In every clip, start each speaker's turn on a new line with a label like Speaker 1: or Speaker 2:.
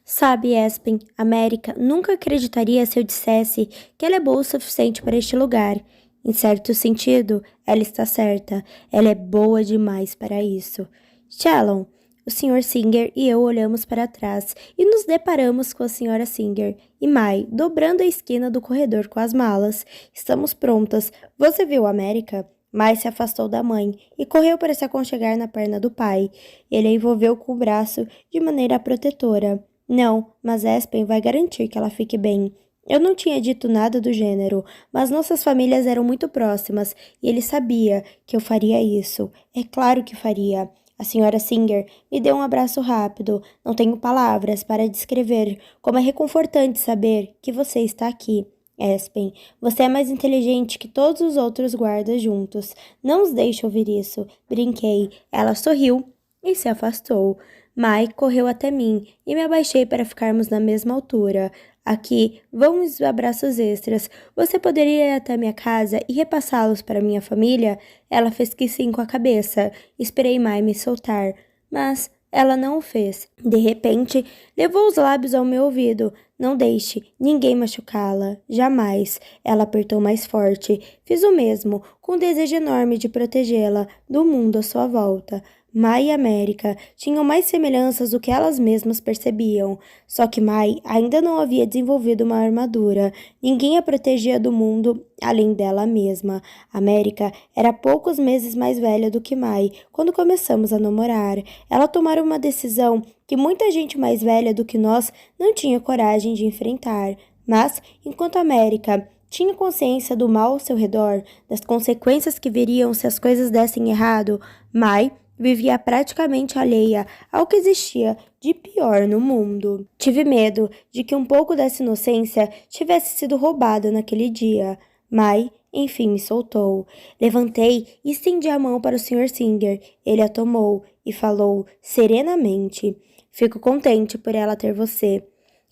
Speaker 1: Sabe, Espen, América nunca acreditaria se eu dissesse que ela é boa o suficiente para este lugar. Em certo sentido, ela está certa. Ela é boa demais para isso. Shalom, o Sr. Singer e eu olhamos para trás e nos deparamos com a Sra. Singer e Mai dobrando a esquina do corredor com as malas. Estamos prontas. Você viu, América? Mai se afastou da mãe e correu para se aconchegar na perna do pai. Ele a envolveu com o braço de maneira protetora. Não, mas Espen vai garantir que ela fique bem. Eu não tinha dito nada do gênero, mas nossas famílias eram muito próximas e ele sabia que eu faria isso. É claro que faria. A Sra. Singer me deu um abraço rápido. Não tenho palavras para descrever como é reconfortante saber que você está aqui. Espen, você é mais inteligente que todos os outros guardas juntos. Não os deixe ouvir isso. Brinquei. Ela sorriu e se afastou. Mai correu até mim e me abaixei para ficarmos na mesma altura. Aqui, vamos abraços extras. Você poderia ir até minha casa e repassá-los para minha família? Ela fez que sim com a cabeça. Esperei Mai me soltar, mas ela não o fez. De repente, levou os lábios ao meu ouvido. Não deixe ninguém machucá-la. Jamais. Ela apertou mais forte. Fiz o mesmo, com um desejo enorme de protegê-la do mundo à sua volta. Mai e América tinham mais semelhanças do que elas mesmas percebiam. Só que Mai ainda não havia desenvolvido uma armadura. Ninguém a protegia do mundo além dela mesma. América era poucos meses mais velha do que Mai quando começamos a namorar. Ela tomara uma decisão que muita gente mais velha do que nós não tinha coragem de enfrentar. Mas, enquanto América tinha consciência do mal ao seu redor, das consequências que viriam se as coisas dessem errado, Mai vivia praticamente alheia ao que existia de pior no mundo. Tive medo de que um pouco dessa inocência tivesse sido roubada naquele dia. Mai, enfim, me soltou. Levantei e estendi a mão para o Sr. Singer. Ele a tomou e falou serenamente: Fico contente por ela ter você.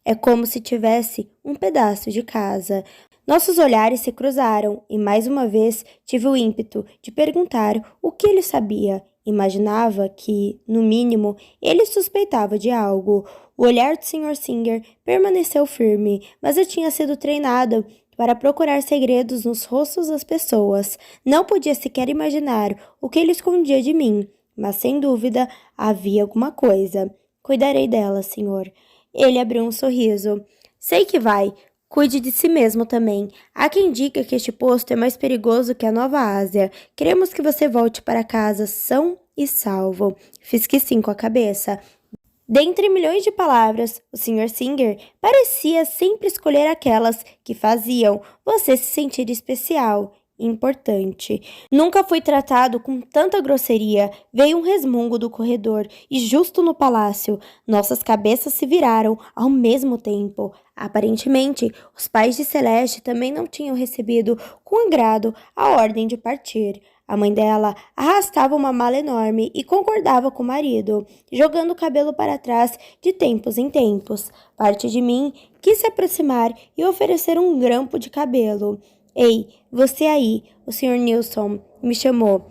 Speaker 1: É como se tivesse um pedaço de casa. Nossos olhares se cruzaram e mais uma vez tive o ímpeto de perguntar o que ele sabia. Imaginava que, no mínimo, ele suspeitava de algo. O olhar do Sr. Singer permaneceu firme, mas eu tinha sido treinada para procurar segredos nos rostos das pessoas. Não podia sequer imaginar o que ele escondia de mim, mas sem dúvida havia alguma coisa. Cuidarei dela, senhor. Ele abriu um sorriso. Sei que vai. Cuide de si mesmo também. Há quem diga que este posto é mais perigoso que a Nova Ásia. Queremos que você volte para casa são e salvo. Fiz que sim com a cabeça. Dentre milhões de palavras, o Sr. Singer parecia sempre escolher aquelas que faziam você se sentir especial, importante. Nunca fui tratado com tanta grosseria. Veio um resmungo do corredor e justo no palácio, nossas cabeças se viraram ao mesmo tempo. Aparentemente, os pais de Celeste também não tinham recebido com agrado a ordem de partir. A mãe dela arrastava uma mala enorme e concordava com o marido, jogando o cabelo para trás de tempos em tempos. Parte de mim quis se aproximar e oferecer um grampo de cabelo. Ei, você aí, o Sr. Nilson me chamou.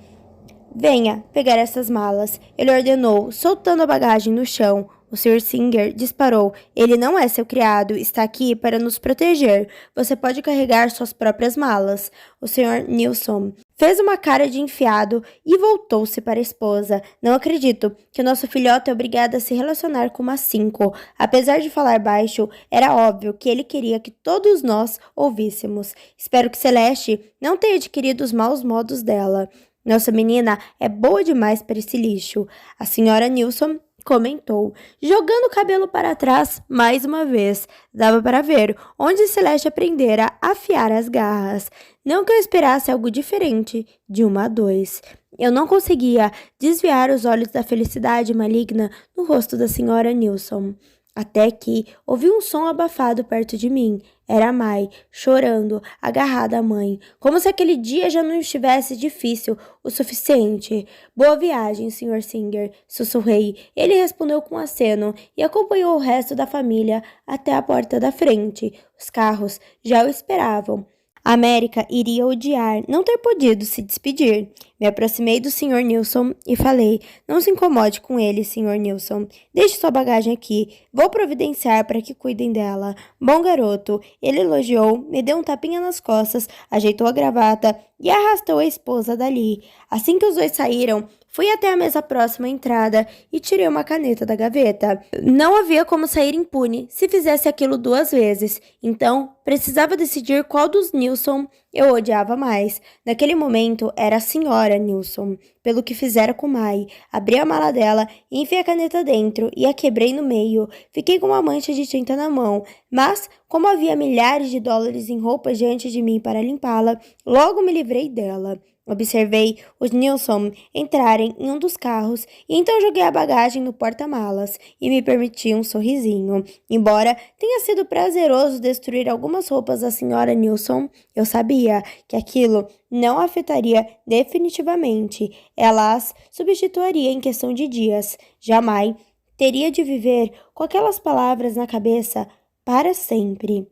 Speaker 1: Venha pegar essas malas, ele ordenou, soltando a bagagem no chão. O Sr. Singer disparou. Ele não é seu criado, está aqui para nos proteger. Você pode carregar suas próprias malas. O Sr. Nilson fez uma cara de enfiado e voltou-se para a esposa. Não acredito que nosso filhote é obrigado a se relacionar com uma 5. Apesar de falar baixo, era óbvio que ele queria que todos nós ouvíssemos. Espero que Celeste não tenha adquirido os maus modos dela. Nossa menina é boa demais para esse lixo. A senhora Nilson comentou, jogando o cabelo para trás mais uma vez. Dava para ver onde Celeste aprendera a afiar as garras. Não que eu esperasse algo diferente de 1 a 2. Eu não conseguia desviar os olhos da felicidade maligna no rosto da senhora Nilson. Até que ouvi um som abafado perto de mim. Era a Mai, chorando, agarrada à mãe, como se aquele dia já não estivesse difícil o suficiente. Boa viagem, Sr. Singer, sussurrei. Ele respondeu com um aceno e acompanhou o resto da família até a porta da frente. Os carros já o esperavam. A América iria odiar não ter podido se despedir. Me aproximei do Sr. Nilson e falei: Não se incomode com ele, Sr. Nilson. Deixe sua bagagem aqui. Vou providenciar para que cuidem dela. Bom garoto. Ele elogiou, me deu um tapinha nas costas, ajeitou a gravata e arrastou a esposa dali. Assim que os dois saíram, fui até a mesa próxima à entrada e tirei uma caneta da gaveta. Não havia como sair impune se fizesse aquilo 2 vezes. Então, precisava decidir qual dos Nilson eu odiava mais. Naquele momento, era a senhora Nilson. Pelo que fizera com Mai. Abri a mala dela, enfiei a caneta dentro e a quebrei no meio. Fiquei com uma mancha de tinta na mão. Mas, como havia milhares de dólares em roupas diante de mim para limpá-la, logo me livrei dela. Observei os Nilson entrarem em um dos carros e então joguei a bagagem no porta-malas e me permiti um sorrisinho. Embora tenha sido prazeroso destruir algumas roupas da senhora Nilson, eu sabia que aquilo não a afetaria definitivamente. Ela as substituiria em questão de dias. Jamais teria de viver com aquelas palavras na cabeça para sempre.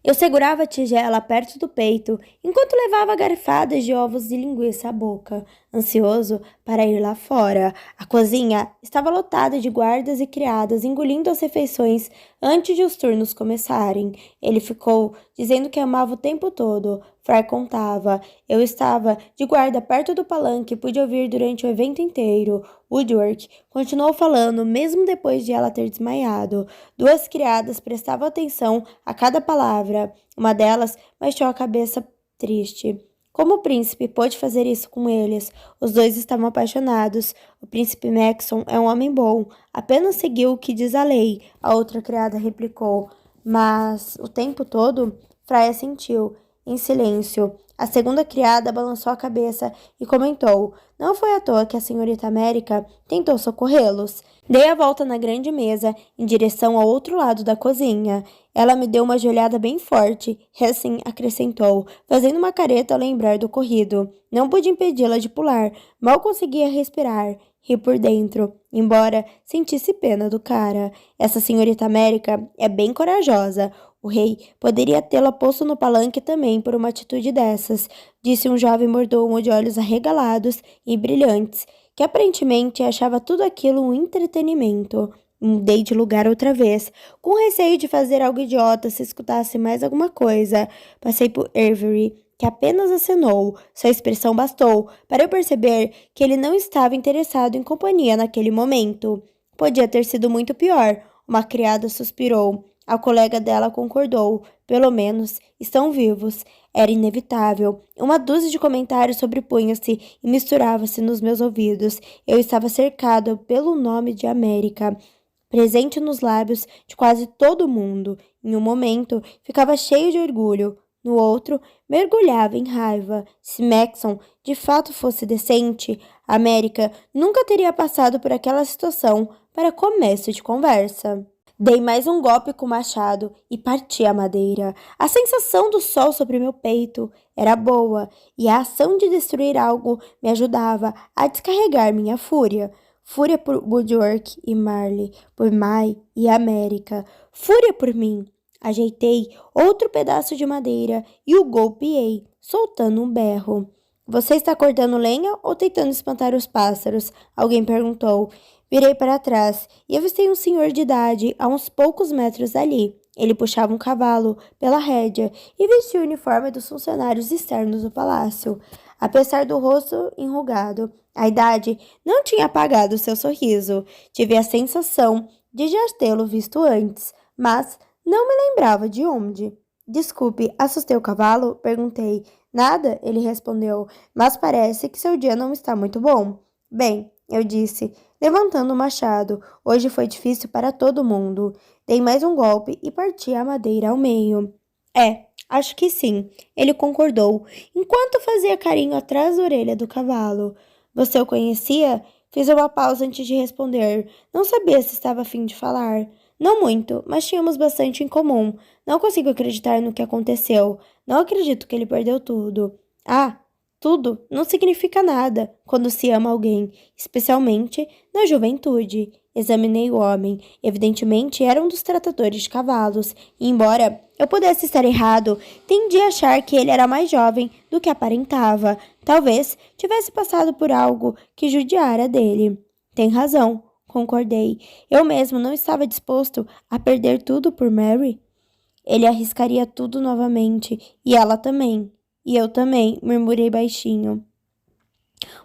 Speaker 1: Eu segurava a tigela perto do peito, enquanto levava garfadas de ovos de linguiça à boca, ansioso para ir lá fora. A cozinha estava lotada de guardas e criadas engolindo as refeições antes de os turnos começarem. Ele ficou dizendo que amava o tempo todo. Fry contava. Eu estava de guarda perto do palanque e pude ouvir durante o evento inteiro. Woodwork continuou falando, mesmo depois de ela ter desmaiado. 2 criadas prestavam atenção a cada palavra. Uma delas baixou a cabeça triste. Como o príncipe pôde fazer isso com eles? Os dois estavam apaixonados. O príncipe Maxon é um homem bom. Apenas seguiu o que diz a lei, a outra criada replicou. Mas o tempo todo, Fry assentiu, em silêncio. A segunda criada balançou a cabeça e comentou: Não foi à toa que a senhorita América tentou socorrê-los. Dei a volta na grande mesa, em direção ao outro lado da cozinha. Ela me deu uma joelhada bem forte, e assim acrescentou, fazendo uma careta ao lembrar do ocorrido. Não pude impedi-la de pular, mal conseguia respirar. Ri por dentro, embora sentisse pena do cara. Essa senhorita América é bem corajosa. O rei poderia tê-la posto no palanque também por uma atitude dessas, disse um jovem mordomo de olhos arregalados e brilhantes, que aparentemente achava tudo aquilo um entretenimento. Mudei de lugar outra vez, com receio de fazer algo idiota se escutasse mais alguma coisa. Passei por Avery, que apenas acenou. Sua expressão bastou para eu perceber que ele não estava interessado em companhia naquele momento. Podia ter sido muito pior, uma criada suspirou. A colega dela concordou. Pelo menos estão vivos. Era inevitável. Uma dúzia de comentários sobrepunha-se e misturava-se nos meus ouvidos. Eu estava cercado pelo nome de América, presente nos lábios de quase todo mundo. Em um momento, ficava cheio de orgulho. No outro, mergulhava em raiva. Se Maxon de fato fosse decente, América nunca teria passado por aquela situação para começo de conversa. Dei mais um golpe com o machado e parti a madeira. A sensação do sol sobre meu peito era boa e a ação de destruir algo me ajudava a descarregar minha fúria. Fúria por Woodwork e Marley, por Mai e América. Fúria por mim. Ajeitei outro pedaço de madeira e o golpeei, soltando um berro. Você está cortando lenha ou tentando espantar os pássaros? Alguém perguntou. Virei para trás e avistei um senhor de idade a uns poucos metros dali. Ele puxava um cavalo pela rédea e vestia o uniforme dos funcionários externos do palácio. Apesar do rosto enrugado, a idade não tinha apagado seu sorriso. Tive a sensação de já tê-lo visto antes, mas não me lembrava de onde. Desculpe, assustei o cavalo? Perguntei. Nada, ele respondeu, mas parece que seu dia não está muito bom. Bem, eu disse, levantando o machado. Hoje foi difícil para todo mundo. Dei mais um golpe e parti a madeira ao meio. Acho que sim, ele concordou, enquanto fazia carinho atrás da orelha do cavalo. Você o conhecia? Fiz uma pausa antes de responder. Não sabia se estava a fim de falar. Não muito, mas tínhamos bastante em comum. Não consigo acreditar no que aconteceu. Não acredito que ele perdeu tudo. Tudo não significa nada quando se ama alguém, especialmente na juventude. Examinei o homem. Evidentemente, era um dos tratadores de cavalos. E, embora eu pudesse estar errado, tendi a achar que ele era mais jovem do que aparentava. Talvez tivesse passado por algo que judiara dele. Tem razão, concordei. Eu mesmo não estava disposto a perder tudo por Mary. Ele arriscaria tudo novamente, e ela também. E eu também, murmurei baixinho.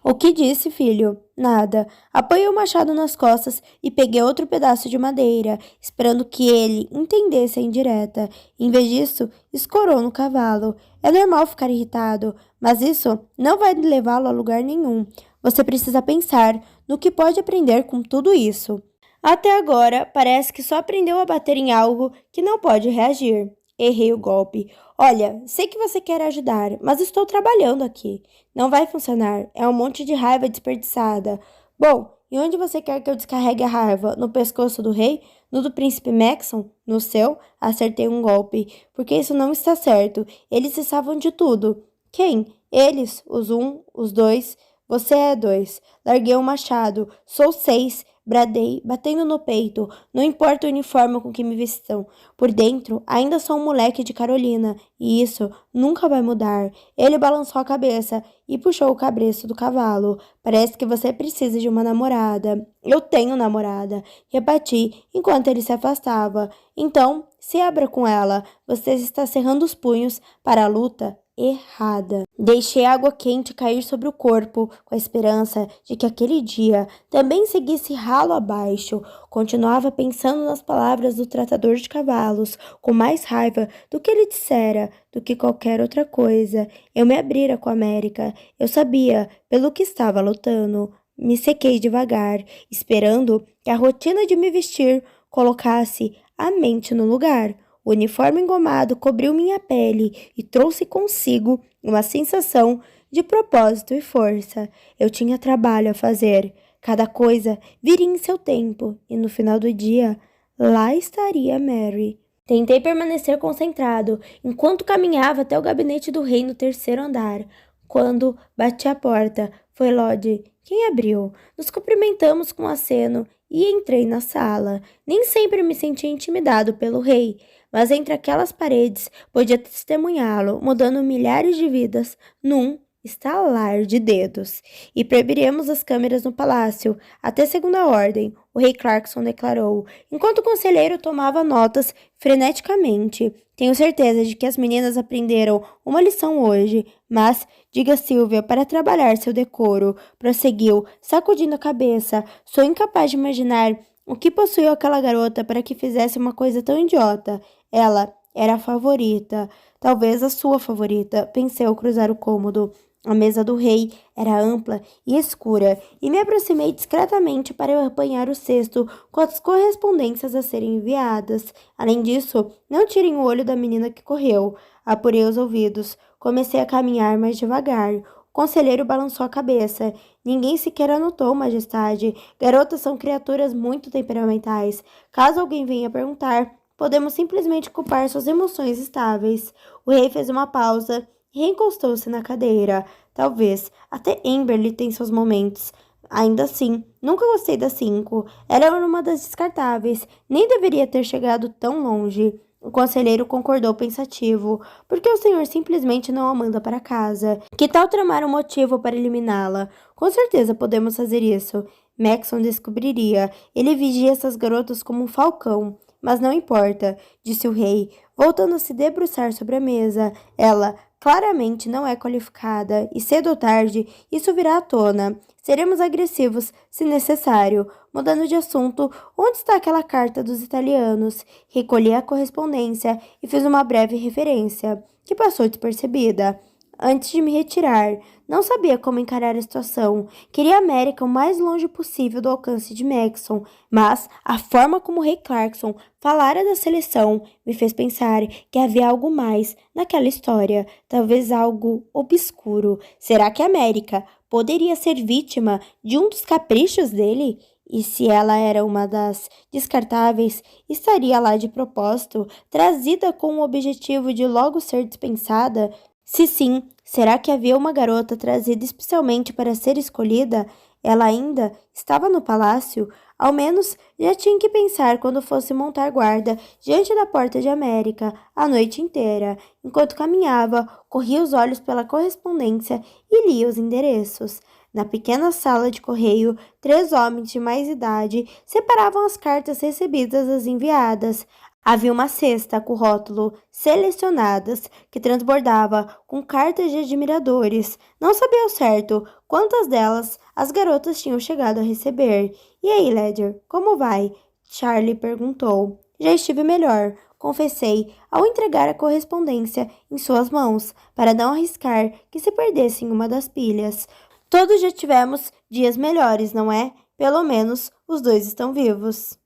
Speaker 1: O que disse, filho? Nada. Apoiei o machado nas costas e peguei outro pedaço de madeira, esperando que ele entendesse a indireta. Em vez disso, escorou no cavalo. É normal ficar irritado, mas isso não vai levá-lo a lugar nenhum. Você precisa pensar no que pode aprender com tudo isso. Até agora, parece que só aprendeu a bater em algo que não pode reagir. Errei o golpe. Olha, sei que você quer ajudar, mas estou trabalhando aqui. Não vai funcionar. É um monte de raiva desperdiçada. Bom, e onde você quer que eu descarregue a raiva? No pescoço do rei? No do príncipe Maxon? No seu? Acertei um golpe. Porque isso não está certo. Eles se salvam de tudo. Quem? Eles? Os um? Os dois? Você é dois. Larguei o machado. Sou seis. Bradei, batendo no peito. Não importa o uniforme com que me vestam. Por dentro, ainda sou um moleque de Carolina. E isso nunca vai mudar. Ele balançou a cabeça e puxou o cabresto do cavalo. Parece que você precisa de uma namorada. Eu tenho namorada. Rebati enquanto ele se afastava. Então, se abra com ela. Você está cerrando os punhos para a luta errada. Deixei a água quente cair sobre o corpo, com a esperança de que aquele dia também seguisse ralo abaixo. Continuava pensando nas palavras do tratador de cavalos, com mais raiva do que ele dissera, do que qualquer outra coisa. Eu me abrira com a América. Eu sabia pelo que estava lutando. Me sequei devagar, esperando que a rotina de me vestir colocasse a mente no lugar. O uniforme engomado cobriu minha pele e trouxe consigo uma sensação de propósito e força. Eu tinha trabalho a fazer. Cada coisa viria em seu tempo, e no final do dia, lá estaria Mary. Tentei permanecer concentrado enquanto caminhava até o gabinete do rei no terceiro andar. Quando bati à porta, foi Lodge quem abriu. Nos cumprimentamos com aceno e entrei na sala. Nem sempre me sentia intimidado pelo rei, mas entre aquelas paredes podia testemunhá-lo, mudando milhares de vidas num estalar de dedos. E proibiremos as câmeras no palácio, até segunda ordem, o rei Clarkson declarou, enquanto o conselheiro tomava notas freneticamente. Tenho certeza de que as meninas aprenderam uma lição hoje, mas diga Sylvia para trabalhar seu decoro, prosseguiu, sacudindo a cabeça. Sou incapaz de imaginar o que possuiu aquela garota para que fizesse uma coisa tão idiota. Ela era a favorita, talvez a sua favorita, pensei ao cruzar o cômodo. A mesa do rei era ampla e escura, e me aproximei discretamente para apanhar o cesto com as correspondências a serem enviadas. Além disso, não tirem o olho da menina que correu. Apurei os ouvidos. Comecei a caminhar mais devagar. O conselheiro balançou a cabeça. Ninguém sequer anotou, majestade. Garotas são criaturas muito temperamentais. Caso alguém venha perguntar, podemos simplesmente culpar suas emoções estáveis. O rei fez uma pausa e reencostou-se na cadeira. Talvez até Amberley tem seus momentos. Ainda assim, nunca gostei das 5. Ela era uma das descartáveis. Nem deveria ter chegado tão longe. O conselheiro concordou pensativo. Por que o senhor simplesmente não a manda para casa? Que tal tramar um motivo para eliminá-la? Com certeza podemos fazer isso. Maxon descobriria. Ele vigia essas garotas como um falcão. Mas não importa, disse o rei, voltando a se debruçar sobre a mesa. Ela claramente não é qualificada, e cedo ou tarde isso virá à tona. Seremos agressivos, se necessário. Mudando de assunto, onde está aquela carta dos italianos? Recolhi a correspondência e fiz uma breve referência, que passou despercebida. Antes de me retirar, não sabia como encarar a situação. Queria a América o mais longe possível do alcance de Maxon, mas a forma como o rei Clarkson falara da seleção me fez pensar que havia algo mais naquela história, talvez algo obscuro. Será que a América poderia ser vítima de um dos caprichos dele? E se ela era uma das descartáveis, estaria lá de propósito, trazida com o objetivo de logo ser dispensada? Se sim, será que havia uma garota trazida especialmente para ser escolhida? Ela ainda estava no palácio? Ao menos já tinha que pensar quando fosse montar guarda diante da porta de América a noite inteira. Enquanto caminhava, corria os olhos pela correspondência e lia os endereços. Na pequena sala de correio, 3 homens de mais idade separavam as cartas recebidas das enviadas. Havia uma cesta com o rótulo "Selecionadas", que transbordava com cartas de admiradores. Não sabia ao certo quantas delas as garotas tinham chegado a receber. "E aí, Ledger, como vai?" Charlie perguntou. "Já estive melhor", confessei, ao entregar a correspondência em suas mãos, para não arriscar que se perdesse em uma das pilhas. "Todos já tivemos dias melhores, não é? Pelo menos os dois estão vivos."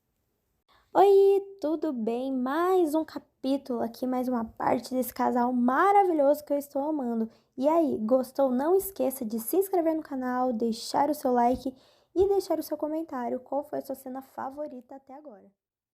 Speaker 1: Oi, tudo bem? Mais um capítulo aqui, mais uma parte desse casal maravilhoso que eu estou amando. E aí, gostou? Não esqueça de se inscrever no canal, deixar o seu like e deixar o seu comentário. Qual foi a sua cena favorita até agora?